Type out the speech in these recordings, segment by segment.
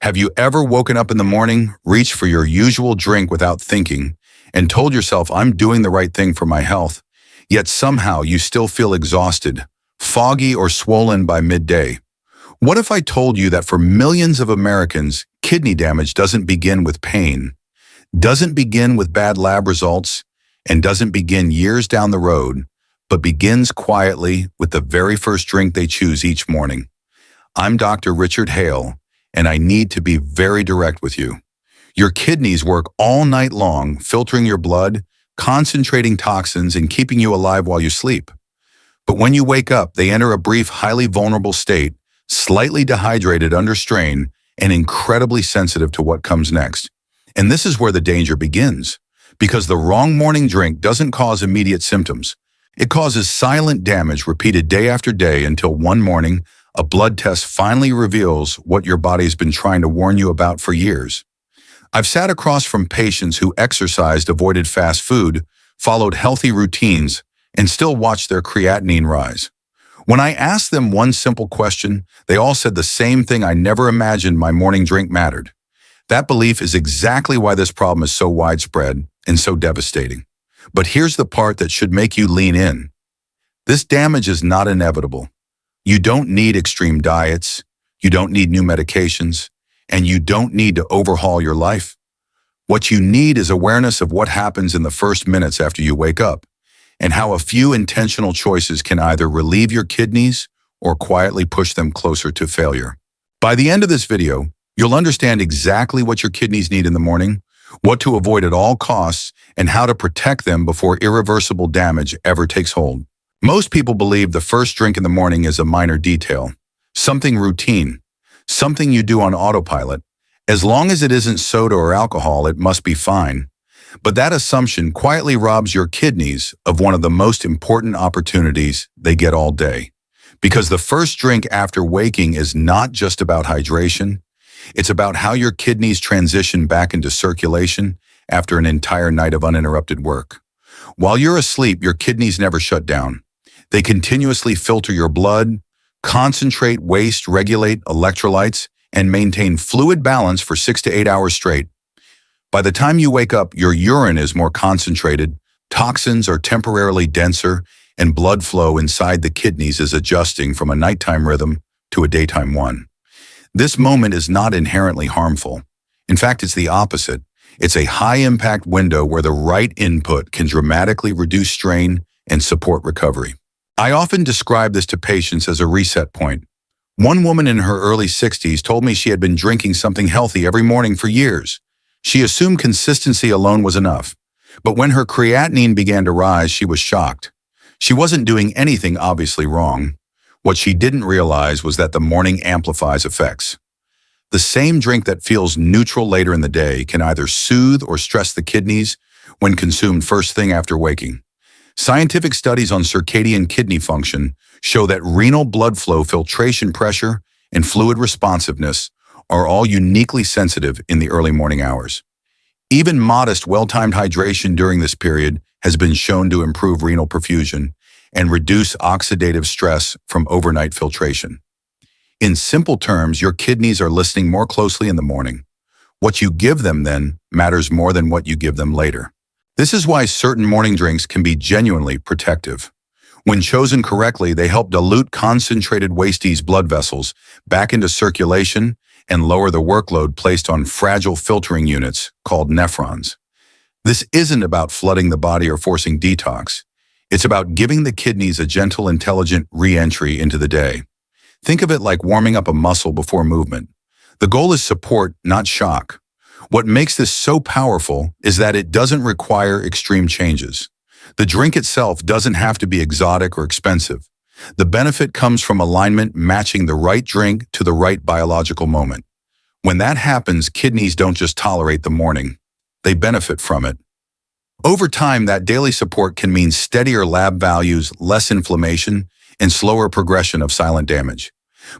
Have you ever woken up in the morning, reached for your usual drink without thinking, and told yourself, I'm doing the right thing for my health, yet somehow you still feel exhausted, foggy, or swollen by midday? What if I told you that for millions of Americans, kidney damage doesn't begin with pain, doesn't begin with bad lab results, and doesn't begin years down the road, but begins quietly with the very first drink they choose each morning? I'm Dr. Richard Hale, and I need to be very direct with you. Your kidneys work all night long, filtering your blood, concentrating toxins, and keeping you alive while you sleep. But when you wake up, they enter a brief, highly vulnerable state, slightly dehydrated, under strain, and incredibly sensitive to what comes next. And this is where the danger begins, because the wrong morning drink doesn't cause immediate symptoms. It causes silent damage repeated day after day until one morning, a blood test finally reveals what your body's been trying to warn you about for years. I've sat across from patients who exercised, avoided fast food, followed healthy routines, and still watched their creatinine rise. When I asked them one simple question, they all said the same thing: I never imagined my morning drink mattered. That belief is exactly why this problem is so widespread and so devastating. But here's the part that should make you lean in. This damage is not inevitable. You don't need extreme diets, you don't need new medications, and you don't need to overhaul your life. What you need is awareness of what happens in the first minutes after you wake up, and how a few intentional choices can either relieve your kidneys or quietly push them closer to failure. By the end of this video, you'll understand exactly what your kidneys need in the morning, what to avoid at all costs, and how to protect them before irreversible damage ever takes hold. Most people believe the first drink in the morning is a minor detail, something routine, something you do on autopilot. As long as it isn't soda or alcohol, it must be fine. But that assumption quietly robs your kidneys of one of the most important opportunities they get all day. Because the first drink after waking is not just about hydration, it's about how your kidneys transition back into circulation after an entire night of uninterrupted work. While you're asleep, your kidneys never shut down. They continuously filter your blood, concentrate waste, regulate electrolytes, and maintain fluid balance for 6 to 8 hours straight. By the time you wake up, your urine is more concentrated, toxins are temporarily denser, and blood flow inside the kidneys is adjusting from a nighttime rhythm to a daytime one. This moment is not inherently harmful. In fact, it's the opposite. It's a high-impact window where the right input can dramatically reduce strain and support recovery. I often describe this to patients as a reset point. One woman in her early 60s told me she had been drinking something healthy every morning for years. She assumed consistency alone was enough. But when her creatinine began to rise, she was shocked. She wasn't doing anything obviously wrong. What she didn't realize was that the morning amplifies effects. The same drink that feels neutral later in the day can either soothe or stress the kidneys when consumed first thing after waking. Scientific studies on circadian kidney function show that renal blood flow, filtration pressure, and fluid responsiveness are all uniquely sensitive in the early morning hours. Even modest, well-timed hydration during this period has been shown to improve renal perfusion and reduce oxidative stress from overnight filtration. In simple terms, your kidneys are listening more closely in the morning. What you give them then matters more than what you give them later. This is why certain morning drinks can be genuinely protective. When chosen correctly, they help dilute concentrated wastes blood vessels back into circulation and lower the workload placed on fragile filtering units called nephrons. This isn't about flooding the body or forcing detox. It's about giving the kidneys a gentle, intelligent re-entry into the day. Think of it like warming up a muscle before movement. The goal is support, not shock. What makes this so powerful is that it doesn't require extreme changes. The drink itself doesn't have to be exotic or expensive. The benefit comes from alignment, matching the right drink to the right biological moment. When that happens, kidneys don't just tolerate the morning, they benefit from it. Over time, that daily support can mean steadier lab values, less inflammation, and slower progression of silent damage.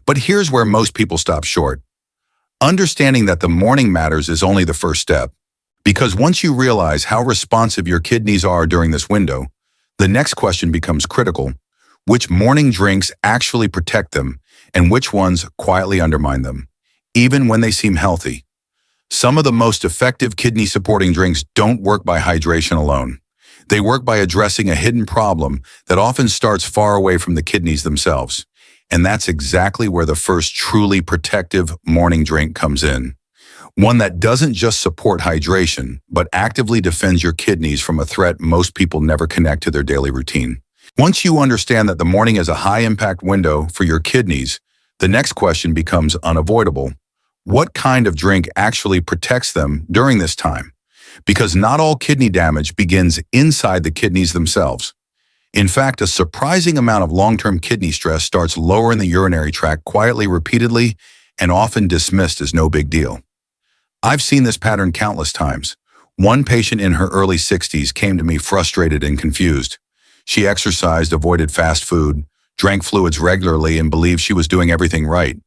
But here's where most people stop short. Understanding that the morning matters is only the first step. Because once you realize how responsive your kidneys are during this window, the next question becomes critical. Which morning drinks actually protect them, and which ones quietly undermine them? even when they seem healthy. Some of the most effective kidney-supporting drinks don't work by hydration alone. They work by addressing a hidden problem that often starts far away from the kidneys themselves. And that's exactly where the first truly protective morning drink comes in. One that doesn't just support hydration, but actively defends your kidneys from a threat most people never connect to their daily routine. Once you understand that the morning is a high-impact window for your kidneys, the next question becomes unavoidable. What kind of drink actually protects them during this time? Because not all kidney damage begins inside the kidneys themselves. In fact, a surprising amount of long-term kidney stress starts lower in the urinary tract quietly, repeatedly, and often dismissed as no big deal. I've seen this pattern countless times. One patient in her early 60s came to me frustrated and confused. She exercised, avoided fast food, drank fluids regularly, and believed she was doing everything right.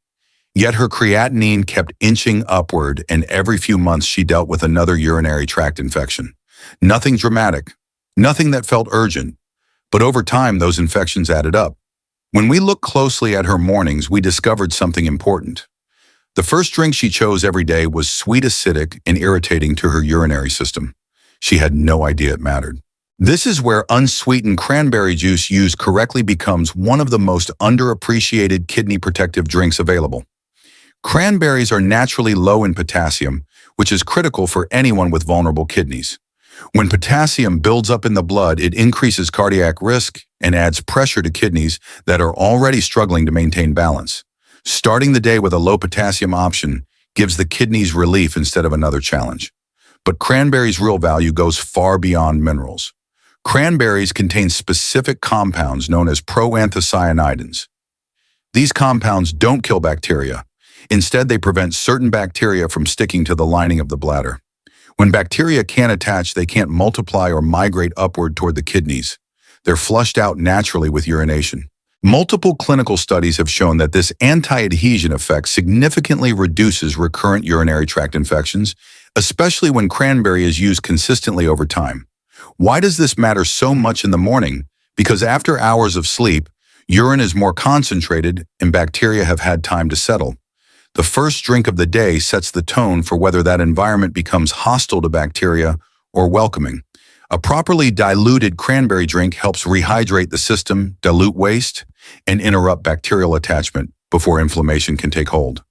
Yet her creatinine kept inching upward, and every few months she dealt with another urinary tract infection. Nothing dramatic, nothing that felt urgent, but over time those infections added up. When we looked closely at her mornings, we discovered something important. The first drink she chose every day was sweet, acidic, and irritating to her urinary system. She had no idea it mattered. This is where unsweetened cranberry juice used correctly becomes one of the most underappreciated kidney protective drinks available. Cranberries are naturally low in potassium, which is critical for anyone with vulnerable kidneys. When potassium builds up in the blood, it increases cardiac risk and adds pressure to kidneys that are already struggling to maintain balance. Starting the day with a low potassium option gives the kidneys relief instead of another challenge. But cranberries' real value goes far beyond minerals. Cranberries contain specific compounds known as proanthocyanidins. These compounds don't kill bacteria. Instead, they prevent certain bacteria from sticking to the lining of the bladder. When bacteria can't attach, they can't multiply or migrate upward toward the kidneys. They're flushed out naturally with urination. Multiple clinical studies have shown that this anti-adhesion effect significantly reduces recurrent urinary tract infections, especially when cranberry is used consistently over time. Why does this matter so much in the morning? Because after hours of sleep, urine is more concentrated and bacteria have had time to settle. The first drink of the day sets the tone for whether that environment becomes hostile to bacteria or welcoming. A properly diluted cranberry drink helps rehydrate the system, dilute waste, and interrupt bacterial attachment before inflammation can take hold.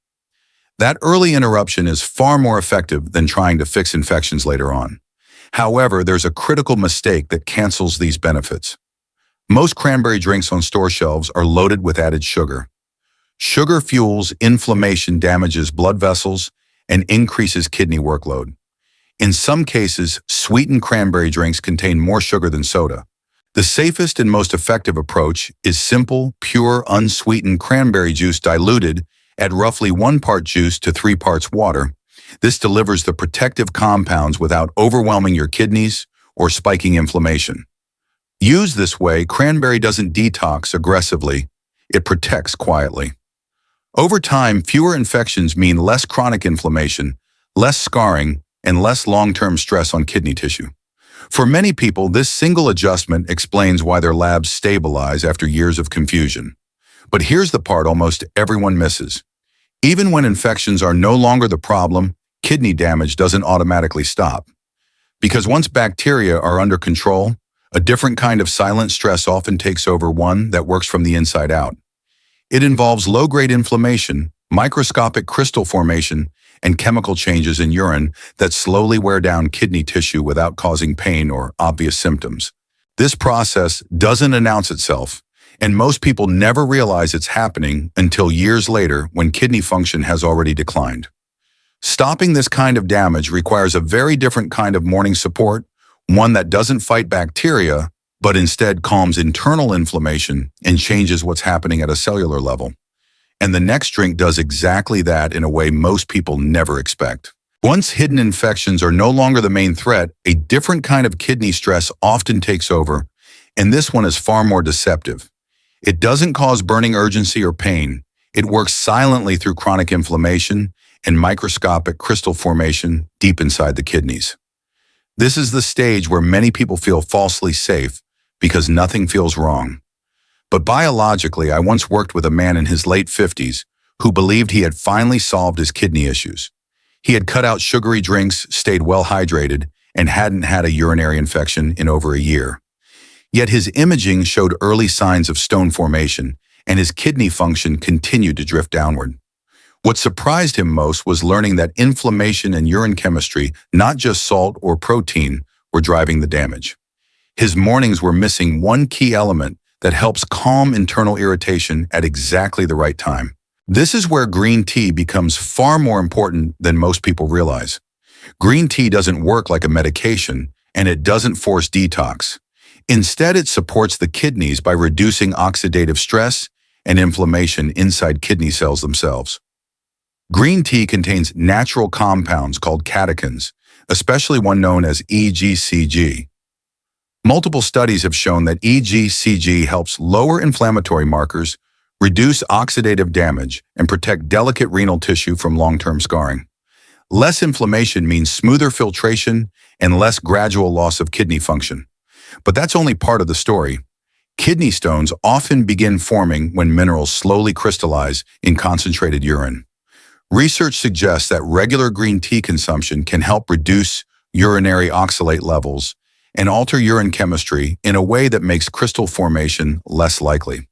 That early interruption is far more effective than trying to fix infections later on. However, there's a critical mistake that cancels these benefits. Most cranberry drinks on store shelves are loaded with added sugar. Sugar fuels inflammation, damages blood vessels, and increases kidney workload. In some cases, sweetened cranberry drinks contain more sugar than soda. The safest and most effective approach is simple, pure, unsweetened cranberry juice diluted at roughly 1 part juice to 3 parts water. This delivers the protective compounds without overwhelming your kidneys or spiking inflammation. Used this way, cranberry doesn't detox aggressively, it protects quietly. Over time, fewer infections mean less chronic inflammation, less scarring, and less long-term stress on kidney tissue. For many people, this single adjustment explains why their labs stabilize after years of confusion. But here's the part almost everyone misses. Even when infections are no longer the problem, kidney damage doesn't automatically stop. Because once bacteria are under control, a different kind of silent stress often takes over, one that works from the inside out. It involves low-grade inflammation, microscopic crystal formation, and chemical changes in urine that slowly wear down kidney tissue without causing pain or obvious symptoms. This process doesn't announce itself, and most people never realize it's happening until years later when kidney function has already declined. Stopping this kind of damage requires a very different kind of morning support, one that doesn't fight bacteria, but instead calms internal inflammation and changes what's happening at a cellular level. And the next drink does exactly that in a way most people never expect. Once hidden infections are no longer the main threat, a different kind of kidney stress often takes over, and this one is far more deceptive. It doesn't cause burning urgency or pain. It works silently through chronic inflammation and microscopic crystal formation deep inside the kidneys. This is the stage where many people feel falsely safe because nothing feels wrong. But biologically, I once worked with a man in his late 50s who believed he had finally solved his kidney issues. He had cut out sugary drinks, stayed well hydrated, and hadn't had a urinary infection in over a year. Yet his imaging showed early signs of stone formation, and his kidney function continued to drift downward. What surprised him most was learning that inflammation and urine chemistry, not just salt or protein, were driving the damage. His mornings were missing one key element that helps calm internal irritation at exactly the right time. This is where green tea becomes far more important than most people realize. Green tea doesn't work like a medication, and it doesn't force detox. Instead, it supports the kidneys by reducing oxidative stress and inflammation inside kidney cells themselves. Green tea contains natural compounds called catechins, especially one known as EGCG. Multiple studies have shown that EGCG helps lower inflammatory markers, reduce oxidative damage, and protect delicate renal tissue from long-term scarring. Less inflammation means smoother filtration and less gradual loss of kidney function. But that's only part of the story. Kidney stones often begin forming when minerals slowly crystallize in concentrated urine. Research suggests that regular green tea consumption can help reduce urinary oxalate levels and alter urine chemistry in a way that makes crystal formation less likely.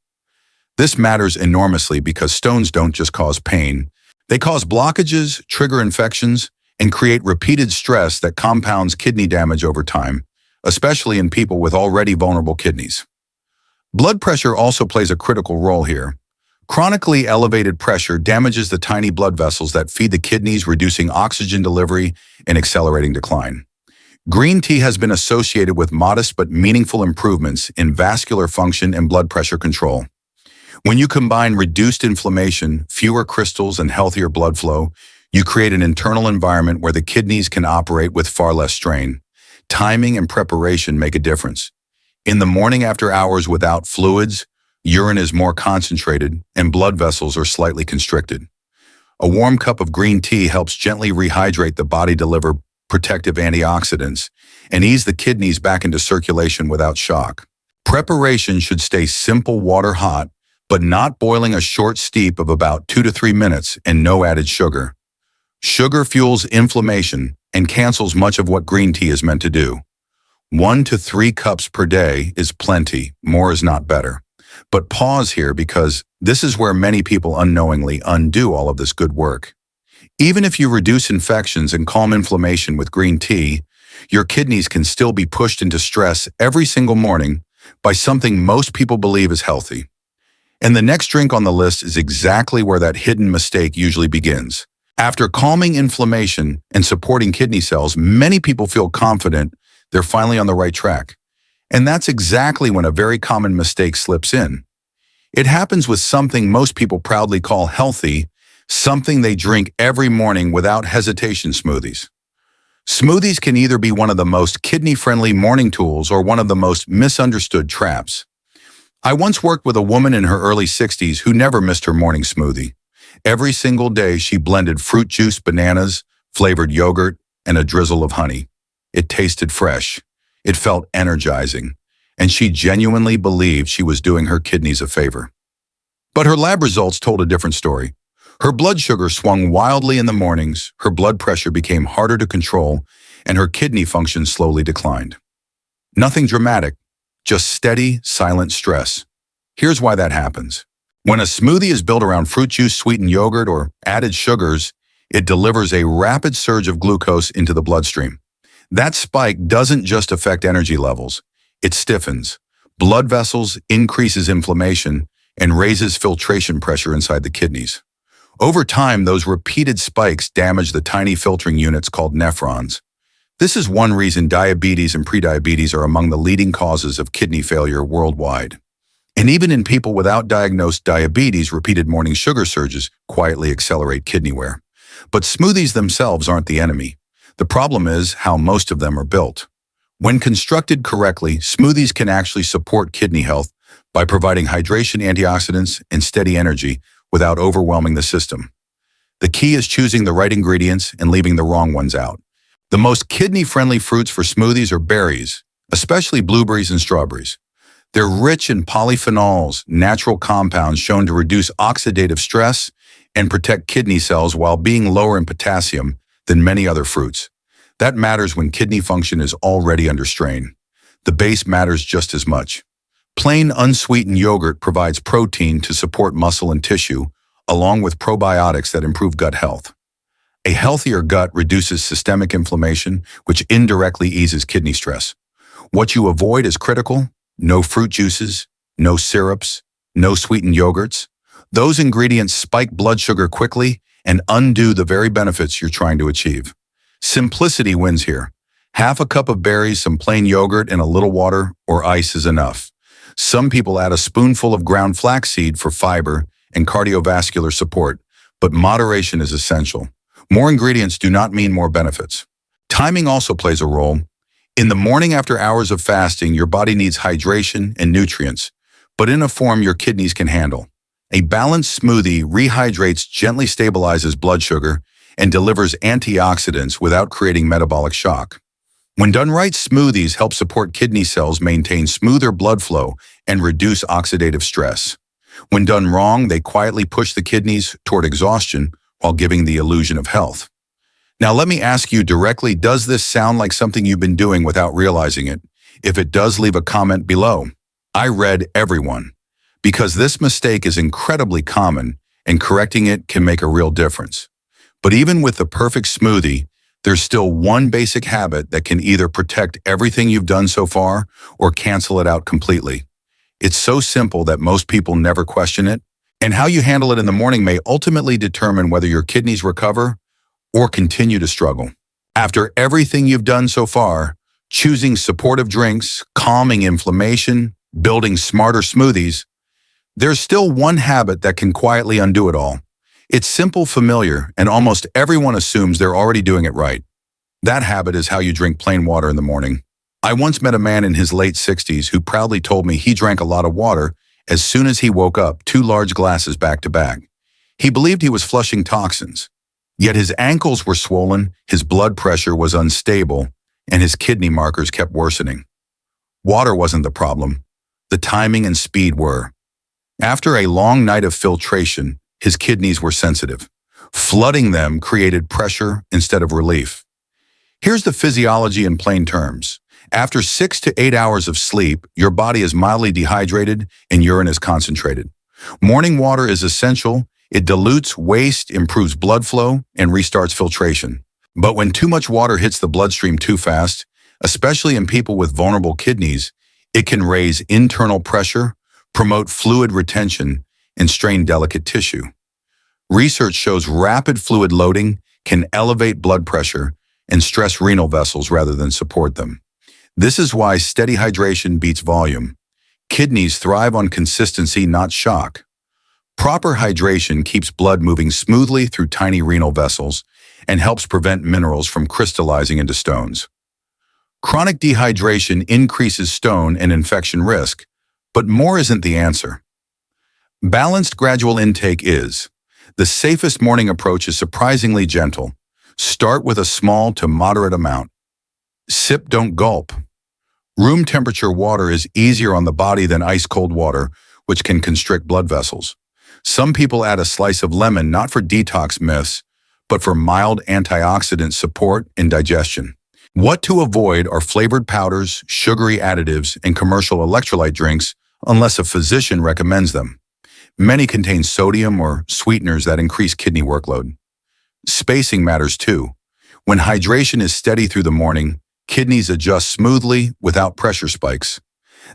This matters enormously because stones don't just cause pain. They cause blockages, trigger infections, and create repeated stress that compounds kidney damage over time, especially in people with already vulnerable kidneys. Blood pressure also plays a critical role here. Chronically elevated pressure damages the tiny blood vessels that feed the kidneys, reducing oxygen delivery and accelerating decline. Green tea has been associated with modest but meaningful improvements in vascular function and blood pressure control. When you combine reduced inflammation, fewer crystals, and healthier blood flow, you create an internal environment where the kidneys can operate with far less strain. Timing and preparation make a difference. In the morning after hours without fluids, urine is more concentrated and blood vessels are slightly constricted. A warm cup of green tea helps gently rehydrate the body, deliver protective antioxidants, and ease the kidneys back into circulation without shock. Preparation should stay simple, water hot, but not boiling, a short steep of about 2 to 3 minutes, and no added sugar. Sugar fuels inflammation and cancels much of what green tea is meant to do. 1 to 3 cups per day is plenty, more is not better. But pause here, because this is where many people unknowingly undo all of this good work. Even if you reduce infections and calm inflammation with green tea, your kidneys can still be pushed into stress every single morning by something most people believe is healthy. And the next drink on the list is exactly where that hidden mistake usually begins. After calming inflammation and supporting kidney cells, many people feel confident they're finally on the right track. And that's exactly when a very common mistake slips in. It happens with something most people proudly call healthy, something they drink every morning without hesitation: smoothies. Smoothies can either be one of the most kidney-friendly morning tools or one of the most misunderstood traps. I once worked with a woman in her early 60s who never missed her morning smoothie. Every single day, she blended fruit juice, bananas, flavored yogurt, and a drizzle of honey. It tasted fresh. It felt energizing, and she genuinely believed she was doing her kidneys a favor. But her lab results told a different story. Her blood sugar swung wildly in the mornings, her blood pressure became harder to control, and her kidney function slowly declined. Nothing dramatic, just steady, silent stress. Here's why that happens. When a smoothie is built around fruit juice, sweetened yogurt, or added sugars, it delivers a rapid surge of glucose into the bloodstream. That spike doesn't just affect energy levels. It stiffens blood vessels, increases inflammation, and raises filtration pressure inside the kidneys. Over time, those repeated spikes damage the tiny filtering units called nephrons. This is one reason diabetes and prediabetes are among the leading causes of kidney failure worldwide. And even in people without diagnosed diabetes, repeated morning sugar surges quietly accelerate kidney wear. But smoothies themselves aren't the enemy. The problem is how most of them are built. When constructed correctly, smoothies can actually support kidney health by providing hydration, antioxidants, and steady energy without overwhelming the system. The key is choosing the right ingredients and leaving the wrong ones out. The most kidney-friendly fruits for smoothies are berries, especially blueberries and strawberries. They're rich in polyphenols, natural compounds shown to reduce oxidative stress and protect kidney cells while being lower in potassium than many other fruits. That matters when kidney function is already under strain. The base matters just as much. Plain unsweetened yogurt provides protein to support muscle and tissue, along with probiotics that improve gut health. A healthier gut reduces systemic inflammation, which indirectly eases kidney stress. What you avoid is critical: no fruit juices, no syrups, no sweetened yogurts. Those ingredients spike blood sugar quickly and undo the very benefits you're trying to achieve. Simplicity wins here. Half a cup of berries, some plain yogurt, and a little water or ice is enough. Some people add a spoonful of ground flaxseed for fiber and cardiovascular support, but moderation is essential. More ingredients do not mean more benefits. Timing also plays a role. In the morning after hours of fasting, your body needs hydration and nutrients, but in a form your kidneys can handle. A balanced smoothie rehydrates, gently stabilizes blood sugar, and delivers antioxidants without creating metabolic shock. When done right, smoothies help support kidney cells maintain smoother blood flow and reduce oxidative stress. When done wrong, they quietly push the kidneys toward exhaustion while giving the illusion of health. Now let me ask you directly, does this sound like something you've been doing without realizing it? If it does, leave a comment below. I read everyone, because this mistake is incredibly common and correcting it can make a real difference. But even with the perfect smoothie, there's still one basic habit that can either protect everything you've done so far or cancel it out completely. It's so simple that most people never question it, and how you handle it in the morning may ultimately determine whether your kidneys recover or continue to struggle. After everything you've done so far, choosing supportive drinks, calming inflammation, building smarter smoothies, there's still one habit that can quietly undo it all. It's simple, familiar, and almost everyone assumes they're already doing it right. That habit is how you drink plain water in the morning. I once met a man in his late 60s who proudly told me he drank a lot of water as soon as he woke up, 2 large glasses back to back. He believed he was flushing toxins. Yet his ankles were swollen, his blood pressure was unstable, and his kidney markers kept worsening. Water wasn't the problem. The timing and speed were. After a long night of filtration, his kidneys were sensitive. Flooding them created pressure instead of relief. Here's the physiology in plain terms. After 6 to 8 hours of sleep, your body is mildly dehydrated and urine is concentrated. Morning water is essential. It dilutes waste, improves blood flow, and restarts filtration. But when too much water hits the bloodstream too fast, especially in people with vulnerable kidneys, it can raise internal pressure, promote fluid retention, and strain delicate tissue. Research shows rapid fluid loading can elevate blood pressure and stress renal vessels rather than support them. This is why steady hydration beats volume. Kidneys thrive on consistency, not shock. Proper hydration keeps blood moving smoothly through tiny renal vessels and helps prevent minerals from crystallizing into stones. Chronic dehydration increases stone and infection risk, but more isn't the answer. Balanced gradual intake is. The safest morning approach is surprisingly gentle. Start with a small to moderate amount. Sip, don't gulp. Room temperature water is easier on the body than ice-cold water, which can constrict blood vessels. Some people add a slice of lemon not for detox myths, but for mild antioxidant support and digestion. What to avoid are flavored powders, sugary additives, and commercial electrolyte drinks unless a physician recommends them. Many contain sodium or sweeteners that increase kidney workload. Spacing matters too. When hydration is steady through the morning, kidneys adjust smoothly without pressure spikes.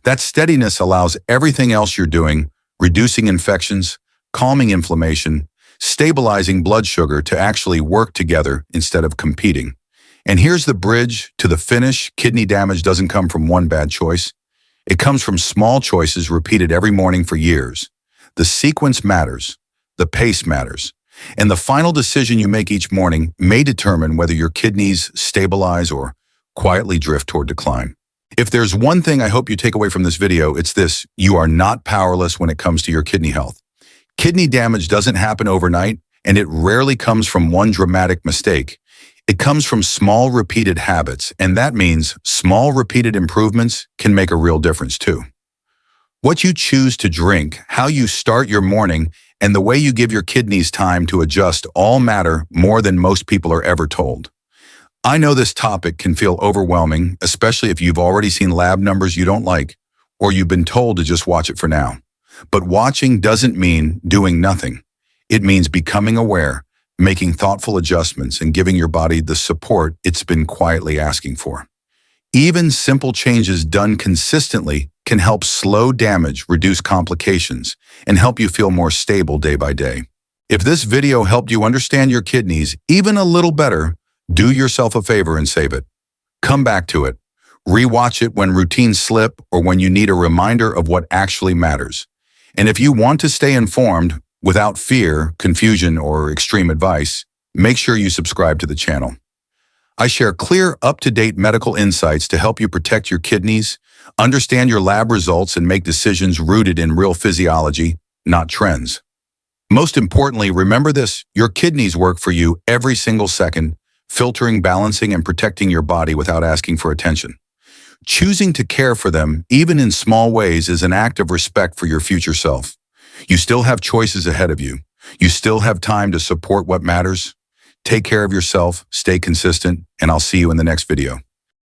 That steadiness allows everything else you're doing, reducing infections, calming inflammation, stabilizing blood sugar, to actually work together instead of competing. And here's the bridge to the finish. Kidney damage doesn't come from one bad choice. It comes from small choices repeated every morning for years. The sequence matters, the pace matters, and the final decision you make each morning may determine whether your kidneys stabilize or quietly drift toward decline. If there's one thing I hope you take away from this video, it's this: you are not powerless when it comes to your kidney health. Kidney damage doesn't happen overnight, and it rarely comes from one dramatic mistake. It comes from small repeated habits, and that means small repeated improvements can make a real difference too. What you choose to drink, how you start your morning, and the way you give your kidneys time to adjust all matter more than most people are ever told. I know this topic can feel overwhelming, especially if you've already seen lab numbers you don't like, or you've been told to just watch it for now. But watching doesn't mean doing nothing. It means becoming aware, making thoughtful adjustments, and giving your body the support it's been quietly asking for. Even simple changes done consistently can help slow damage, reduce complications, and help you feel more stable day by day. If this video helped you understand your kidneys even a little better, do yourself a favor and save it. Come back to it. Rewatch it when routines slip or when you need a reminder of what actually matters. And if you want to stay informed without fear, confusion, or extreme advice, make sure you subscribe to the channel. I share clear, up-to-date medical insights to help you protect your kidneys, understand your lab results, and make decisions rooted in real physiology, not trends. Most importantly, remember this: your kidneys work for you every single second, filtering, balancing, and protecting your body without asking for attention. Choosing to care for them, even in small ways, is an act of respect for your future self. You still have choices ahead of you. You still have time to support what matters. Take care of yourself, stay consistent, and I'll see you in the next video.